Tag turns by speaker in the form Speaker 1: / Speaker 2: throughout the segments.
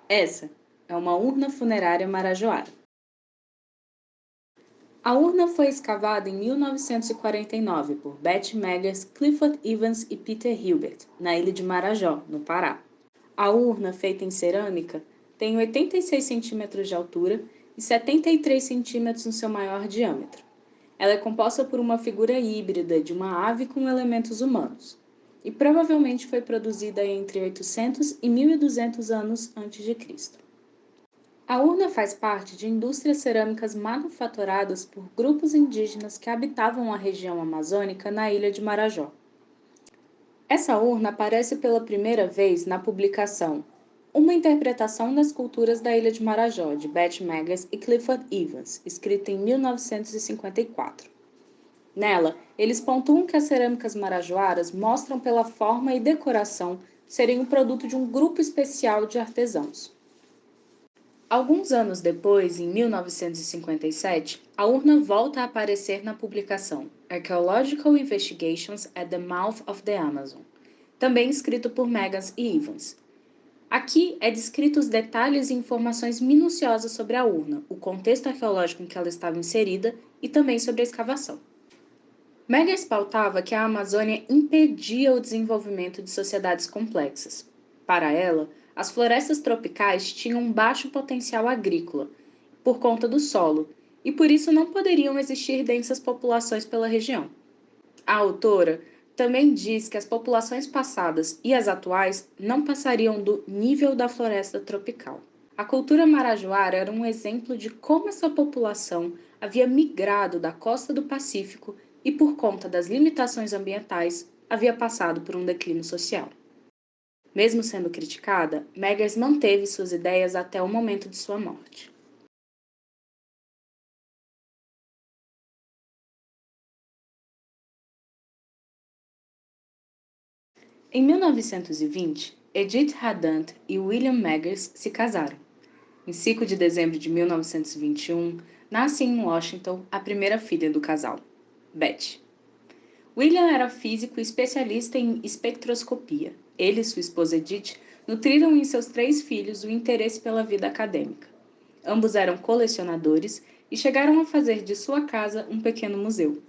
Speaker 1: Essa é uma urna funerária marajoara. A urna foi escavada em 1949 por Beth Meggers, Clifford Evans e Peter Hilbert, na ilha de Marajó, no Pará. A urna, feita em cerâmica, tem 86 centímetros de altura e 73 centímetros no seu maior diâmetro. Ela é composta por uma figura híbrida de uma ave com elementos humanos, e provavelmente foi produzida entre 800 e 1200 anos antes de Cristo. A urna faz parte de indústrias cerâmicas manufaturadas por grupos indígenas que habitavam a região amazônica na ilha de Marajó. Essa urna aparece pela primeira vez na publicação Uma Interpretação das Culturas da Ilha de Marajó, de Beth Meggers e Clifford Evans, escrita em 1954. Nela, eles pontuam que as cerâmicas marajoaras mostram pela forma e decoração serem o produto de um grupo especial de artesãos. Alguns anos depois, em 1957, a urna volta a aparecer na publicação Archaeological Investigations at the Mouth of the Amazon, também escrito por Meggers e Evans. Aqui é descrito os detalhes e informações minuciosas sobre a urna, o contexto arqueológico em que ela estava inserida e também sobre a escavação. Meggers pautava que a Amazônia impedia o desenvolvimento de sociedades complexas. Para ela, as florestas tropicais tinham um baixo potencial agrícola, por conta do solo, e por isso não poderiam existir densas populações pela região. A autora também diz que as populações passadas e as atuais não passariam do nível da floresta tropical. A cultura marajoara era um exemplo de como essa população havia migrado da costa do Pacífico e, por conta das limitações ambientais, havia passado por um declínio social. Mesmo sendo criticada, Meggers manteve suas ideias até o momento de sua morte. Em 1920, Edith Hadant e William Meggers se casaram. Em 5 de dezembro de 1921, nasce em Washington a primeira filha do casal, Beth. William era físico e especialista em espectroscopia. Ele e sua esposa Edith nutriram em seus 3 filhos o interesse pela vida acadêmica. Ambos eram colecionadores e chegaram a fazer de sua casa um pequeno museu.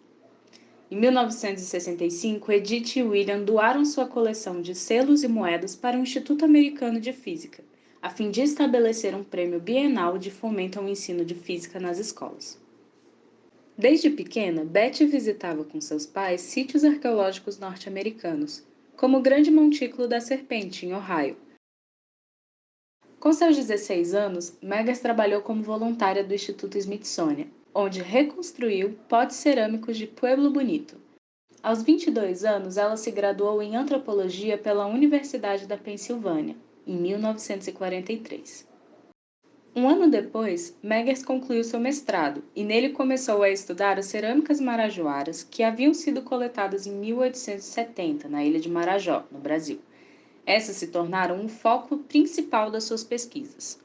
Speaker 1: Em 1965, Edith e William doaram sua coleção de selos e moedas para o Instituto Americano de Física, a fim de estabelecer um prêmio bienal de fomento ao ensino de física nas escolas. Desde pequena, Betty visitava com seus pais sítios arqueológicos norte-americanos, como o Grande Montículo da Serpente, em Ohio. Com seus 16 anos, Meggers trabalhou como voluntária do Instituto Smithsonian, onde reconstruiu potes cerâmicos de Pueblo Bonito. Aos 22 anos, ela se graduou em antropologia pela Universidade da Pensilvânia, em 1943. Um ano depois, Meggers concluiu seu mestrado e nele começou a estudar as cerâmicas marajoaras que haviam sido coletadas em 1870 na ilha de Marajó, no Brasil. Essas se tornaram um foco principal das suas pesquisas.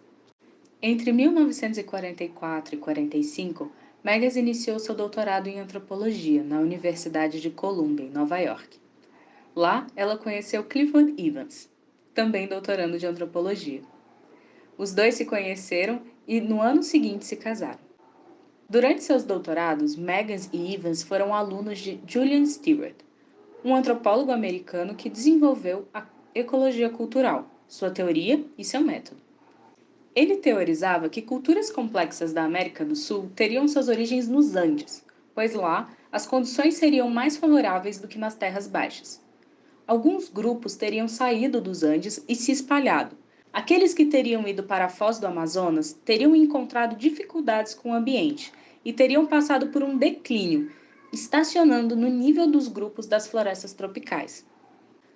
Speaker 1: Entre 1944 e 45, Meggers iniciou seu doutorado em antropologia na Universidade de Columbia, em Nova York. Lá, ela conheceu Clifford Evans, também doutorando de antropologia. Os dois se conheceram e, no ano seguinte, se casaram. Durante seus doutorados, Meggers e Evans foram alunos de Julian Stewart, um antropólogo americano que desenvolveu a ecologia cultural, sua teoria e seu método. Ele teorizava que culturas complexas da América do Sul teriam suas origens nos Andes, pois lá as condições seriam mais favoráveis do que nas terras baixas. Alguns grupos teriam saído dos Andes e se espalhado. Aqueles que teriam ido para a foz do Amazonas teriam encontrado dificuldades com o ambiente e teriam passado por um declínio, estacionando no nível dos grupos das florestas tropicais.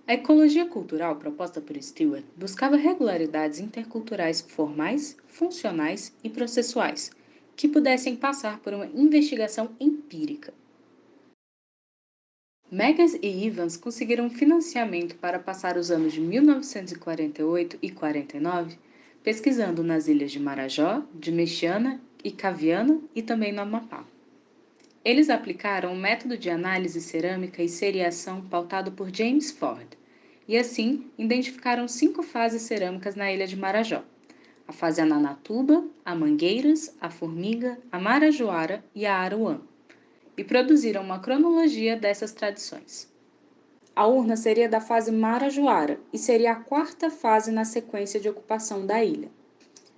Speaker 1: A ecologia cultural proposta por Stewart buscava regularidades interculturais formais, funcionais e processuais, que pudessem passar por uma investigação empírica. Meggers e Evans conseguiram financiamento para passar os anos de 1948 e 49 pesquisando nas ilhas de Marajó, de Mexiana e Caviana e também no Amapá. Eles aplicaram o método de análise cerâmica e seriação pautado por James Ford, e assim identificaram 5 fases cerâmicas na ilha de Marajó. a fase Ananatuba, a Mangueiras, a Formiga, a Marajoara e a Aruã, e produziram uma cronologia dessas tradições. A urna seria da fase Marajoara e seria a quarta fase na sequência de ocupação da ilha.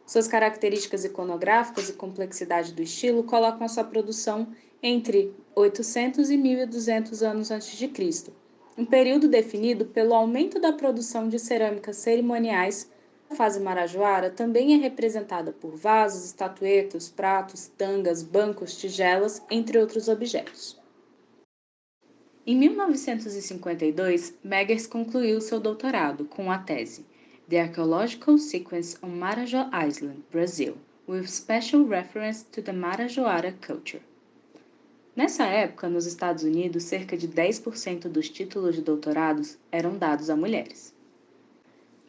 Speaker 1: Suas características iconográficas e complexidade do estilo colocam a sua produção entre 800 e 1200 anos antes de Cristo, um período definido pelo aumento da produção de cerâmicas cerimoniais. A fase Marajoara também é representada por vasos, estatuetas, pratos, tangas, bancos, tigelas, entre outros objetos. Em 1952, Meggers concluiu seu doutorado com a tese The Archaeological Sequence on Marajó Island, Brazil, with special reference to the Marajoara culture. Nessa época, nos Estados Unidos, cerca de 10% dos títulos de doutorados eram dados a mulheres.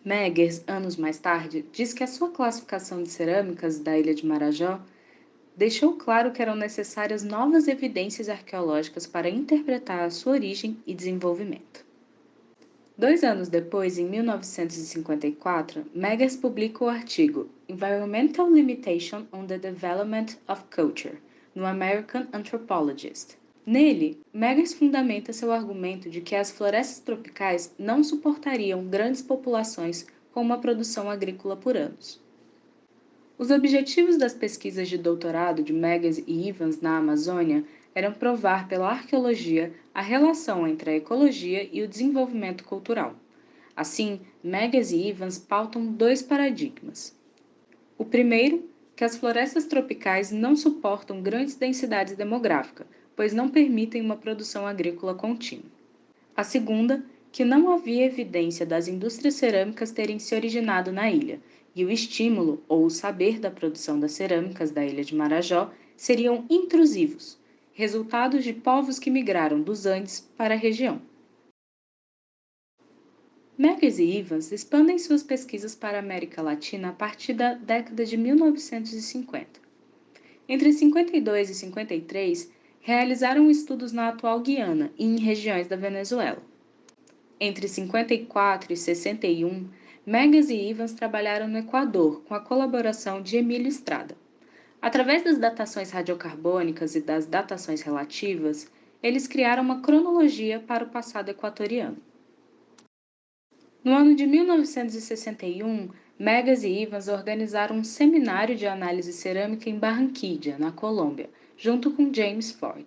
Speaker 1: Meggers, anos mais tarde, diz que a sua classificação de cerâmicas da ilha de Marajó deixou claro que eram necessárias novas evidências arqueológicas para interpretar a sua origem e desenvolvimento. 2 anos depois, em 1954, Meggers publica o artigo Environmental Limitation on the Development of Culture, no American Anthropologist. Nele, Meggers fundamenta seu argumento de que as florestas tropicais não suportariam grandes populações com uma produção agrícola por anos. Os objetivos das pesquisas de doutorado de Meggers e Evans na Amazônia eram provar pela arqueologia a relação entre a ecologia e o desenvolvimento cultural. Assim, Meggers e Evans pautam 2 paradigmas. O primeiro, que as florestas tropicais não suportam grandes densidades demográficas, pois não permitem uma produção agrícola contínua. A segunda, que não havia evidência das indústrias cerâmicas terem se originado na ilha, e o estímulo ou o saber da produção das cerâmicas da ilha de Marajó seriam intrusivos, resultados de povos que migraram dos Andes para a região. Meggers e Evans expandem suas pesquisas para a América Latina a partir da década de 1950. Entre 52 e 53, realizaram estudos na atual Guiana e em regiões da Venezuela. Entre 54 e 61, Meggers e Evans trabalharam no Equador com a colaboração de Emílio Estrada. Através das datações radiocarbônicas e das datações relativas, eles criaram uma cronologia para o passado equatoriano. No ano de 1961, Meggers e Evans organizaram um seminário de análise cerâmica em Barranquilla, na Colômbia, junto com James Ford.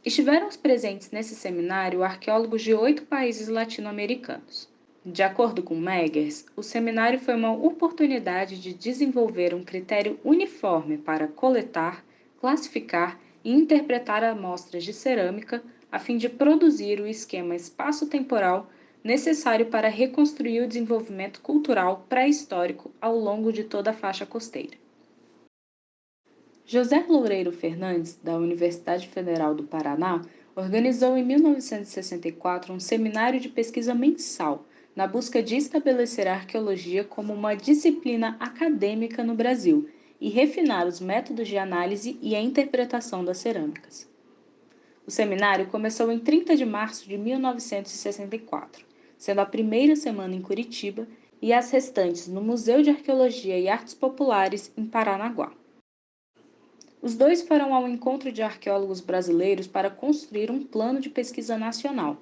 Speaker 1: Estiveram presentes nesse seminário arqueólogos de 8 países latino-americanos. De acordo com Meggers, o seminário foi uma oportunidade de desenvolver um critério uniforme para coletar, classificar e interpretar amostras de cerâmica a fim de produzir o esquema espaço-temporal necessário para reconstruir o desenvolvimento cultural pré-histórico ao longo de toda a faixa costeira. José Loureiro Fernandes, da Universidade Federal do Paraná, organizou em 1964 um seminário de pesquisa mensal na busca de estabelecer a arqueologia como uma disciplina acadêmica no Brasil e refinar os métodos de análise e a interpretação das cerâmicas. O seminário começou em 30 de março de 1964, sendo a primeira semana em Curitiba e as restantes no Museu de Arqueologia e Artes Populares, em Paranaguá. Os 2 foram ao encontro de arqueólogos brasileiros para construir um plano de pesquisa nacional.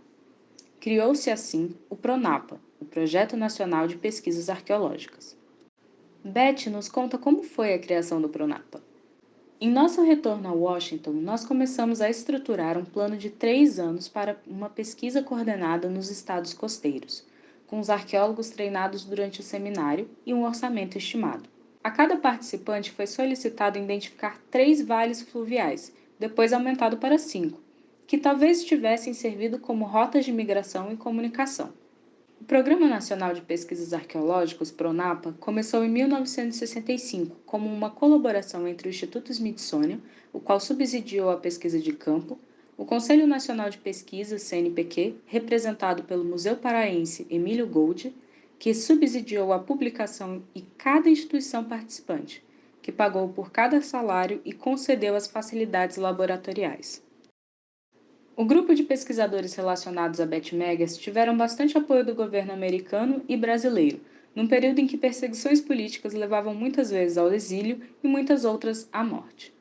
Speaker 1: Criou-se assim o PRONAPA, o Projeto Nacional de Pesquisas Arqueológicas. Beth nos conta como foi a criação do PRONAPA. Em nosso retorno a Washington, nós começamos a estruturar um plano de 3 anos para uma pesquisa coordenada nos estados costeiros, com os arqueólogos treinados durante o seminário e um orçamento estimado. A cada participante foi solicitado identificar 3 vales fluviais, depois aumentado para 5, que talvez tivessem servido como rotas de migração e comunicação. O Programa Nacional de Pesquisas Arqueológicas, PRONAPA, começou em 1965 como uma colaboração entre o Instituto Smithsonian, o qual subsidiou a pesquisa de campo, o Conselho Nacional de Pesquisas, CNPq, representado pelo Museu Paraense Emílio Gold, que subsidiou a publicação, e cada instituição participante, que pagou por cada salário e concedeu as facilidades laboratoriais. O grupo de pesquisadores relacionados a Beth Meggers tiveram bastante apoio do governo americano e brasileiro, num período em que perseguições políticas levavam muitas vezes ao exílio e muitas outras à morte.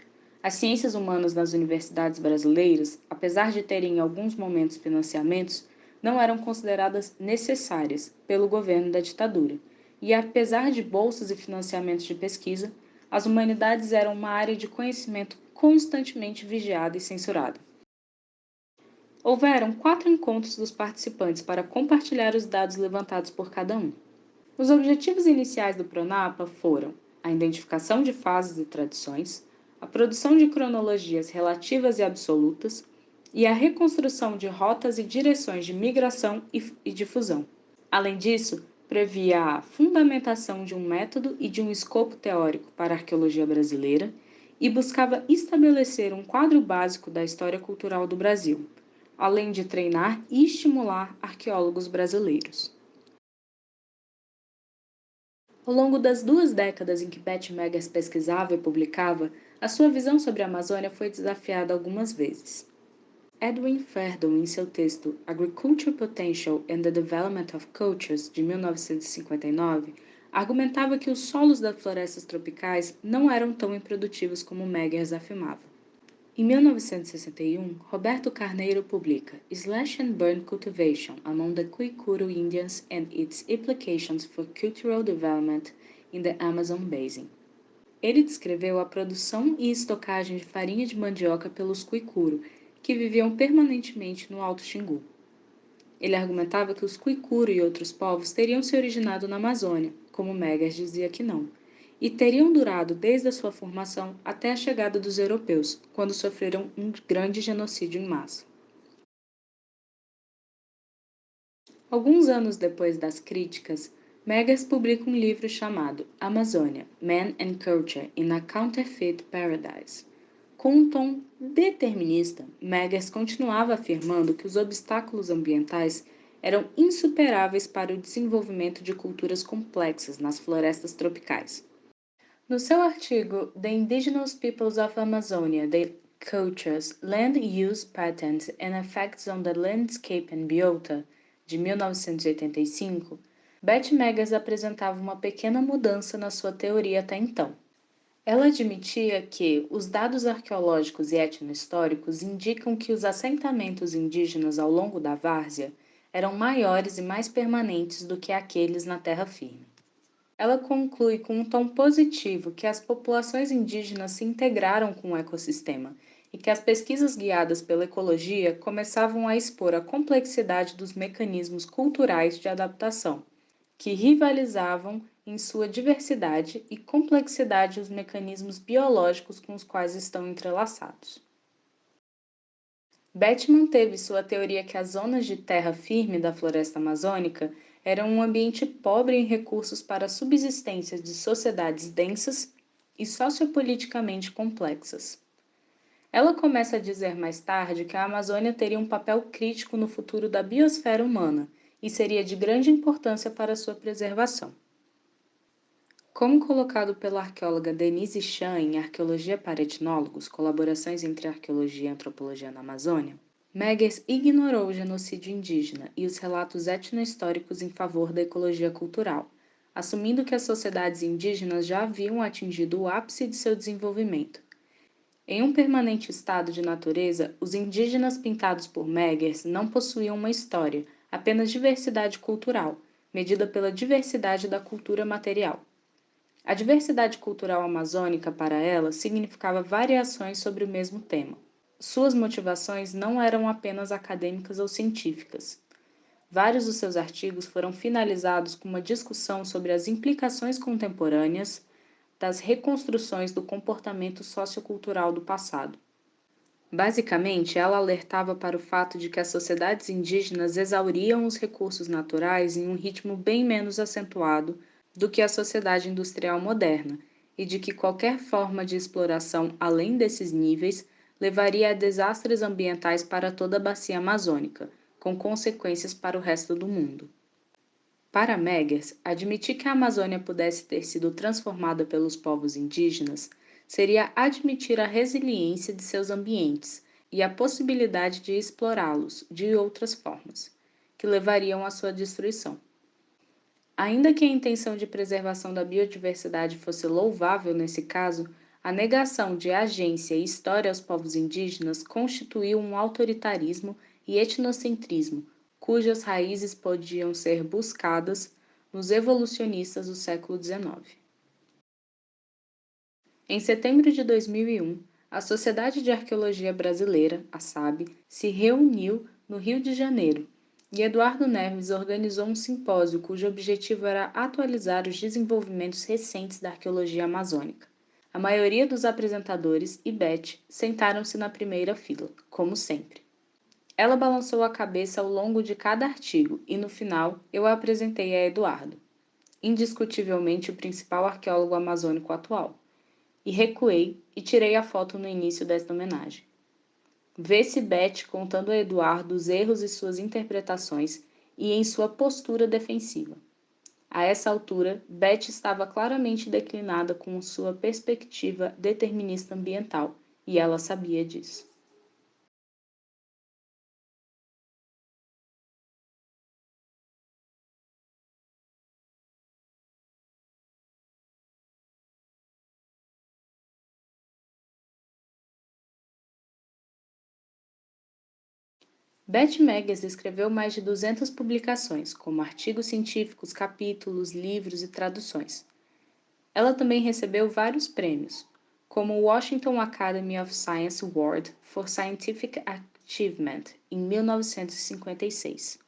Speaker 1: As ciências humanas nas universidades brasileiras, apesar de terem em alguns momentos financiamentos, não eram consideradas necessárias pelo governo da ditadura, e apesar de bolsas e financiamentos de pesquisa, as humanidades eram uma área de conhecimento constantemente vigiada e censurada. Houveram 4 encontros dos participantes para compartilhar os dados levantados por cada um. Os objetivos iniciais do Pronapa foram a identificação de fases e tradições, a produção de cronologias relativas e absolutas e a reconstrução de rotas e direções de migração e difusão. Além disso, previa a fundamentação de um método e de um escopo teórico para a arqueologia brasileira e buscava estabelecer um quadro básico da história cultural do Brasil, além de treinar e estimular arqueólogos brasileiros. Ao longo das 2 décadas em que Betty Meggers pesquisava e publicava, a sua visão sobre a Amazônia foi desafiada algumas vezes. Edwin Ferdon, em seu texto Agriculture Potential and the Development of Cultures, de 1959, argumentava que os solos das florestas tropicais não eram tão improdutivos como Meggers afirmava. Em 1961, Roberto Carneiro publica Slash and Burn Cultivation Among the Quikuro Indians and Its Implications for Cultural Development in the Amazon Basin. Ele descreveu a produção e estocagem de farinha de mandioca pelos Quikuro, que viviam permanentemente no Alto Xingu. Ele argumentava que os Quikuro e outros povos teriam se originado na Amazônia, como Meggers dizia que não, e teriam durado desde a sua formação até a chegada dos europeus, quando sofreram um grande genocídio em massa. Alguns anos depois das críticas, Meggers publica um livro chamado Amazônia, Man and Culture in a Counterfeit Paradise. Com um tom determinista, Meggers continuava afirmando que os obstáculos ambientais eram insuperáveis para o desenvolvimento de culturas complexas nas florestas tropicais. No seu artigo The Indigenous Peoples of Amazonia, Their Cultures, Land Use Patterns and Effects on the Landscape and Biota, de 1985, Betty Meggers apresentava uma pequena mudança na sua teoria até então. Ela admitia que os dados arqueológicos e etnohistóricos indicam que os assentamentos indígenas ao longo da várzea eram maiores e mais permanentes do que aqueles na terra firme. Ela conclui com um tom positivo que as populações indígenas se integraram com o ecossistema e que as pesquisas guiadas pela ecologia começavam a expor a complexidade dos mecanismos culturais de adaptação, que rivalizavam em sua diversidade e complexidade os mecanismos biológicos com os quais estão entrelaçados. Betty manteve sua teoria que as zonas de terra firme da floresta amazônica eram um ambiente pobre em recursos para a subsistência de sociedades densas e sociopoliticamente complexas. Ela começa a dizer mais tarde que a Amazônia teria um papel crítico no futuro da biosfera humana e seria de grande importância para sua preservação. Como colocado pela arqueóloga Denise Chan em Arqueologia para Etnólogos, Colaborações entre Arqueologia e Antropologia na Amazônia, Meggers ignorou o genocídio indígena e os relatos etnohistóricos em favor da ecologia cultural, assumindo que as sociedades indígenas já haviam atingido o ápice de seu desenvolvimento. Em um permanente estado de natureza, os indígenas pintados por Meggers não possuíam uma história, apenas diversidade cultural, medida pela diversidade da cultura material. A diversidade cultural amazônica para ela significava variações sobre o mesmo tema. Suas motivações não eram apenas acadêmicas ou científicas. Vários dos seus artigos foram finalizados com uma discussão sobre as implicações contemporâneas das reconstruções do comportamento sociocultural do passado. Basicamente, ela alertava para o fato de que as sociedades indígenas exauriam os recursos naturais em um ritmo bem menos acentuado do que a sociedade industrial moderna, e de que qualquer forma de exploração além desses níveis levaria a desastres ambientais para toda a bacia amazônica, com consequências para o resto do mundo. Para Meggers, admitir que a Amazônia pudesse ter sido transformada pelos povos indígenas seria admitir a resiliência de seus ambientes e a possibilidade de explorá-los de outras formas, que levariam à sua destruição. Ainda que a intenção de preservação da biodiversidade fosse louvável nesse caso, a negação de agência e história aos povos indígenas constituiu um autoritarismo e etnocentrismo, cujas raízes podiam ser buscadas nos evolucionistas do século XIX. Em setembro de 2001, a Sociedade de Arqueologia Brasileira, a SAB, se reuniu no Rio de Janeiro e Eduardo Neves organizou um simpósio cujo objetivo era atualizar os desenvolvimentos recentes da arqueologia amazônica. A maioria dos apresentadores e Beth sentaram-se na primeira fila, como sempre. Ela balançou a cabeça ao longo de cada artigo e, no final, eu a apresentei a Eduardo, indiscutivelmente o principal arqueólogo amazônico atual, e recuei e tirei a foto no início desta homenagem. Vê-se Beth contando a Eduardo os erros e suas interpretações e em sua postura defensiva. A essa altura, Beth estava claramente declinada com sua perspectiva determinista ambiental, e ela sabia disso. Beth Meggers escreveu mais de 200 publicações, como artigos científicos, capítulos, livros e traduções. Ela também recebeu vários prêmios, como o Washington Academy of Science Award for Scientific Achievement, em 1956.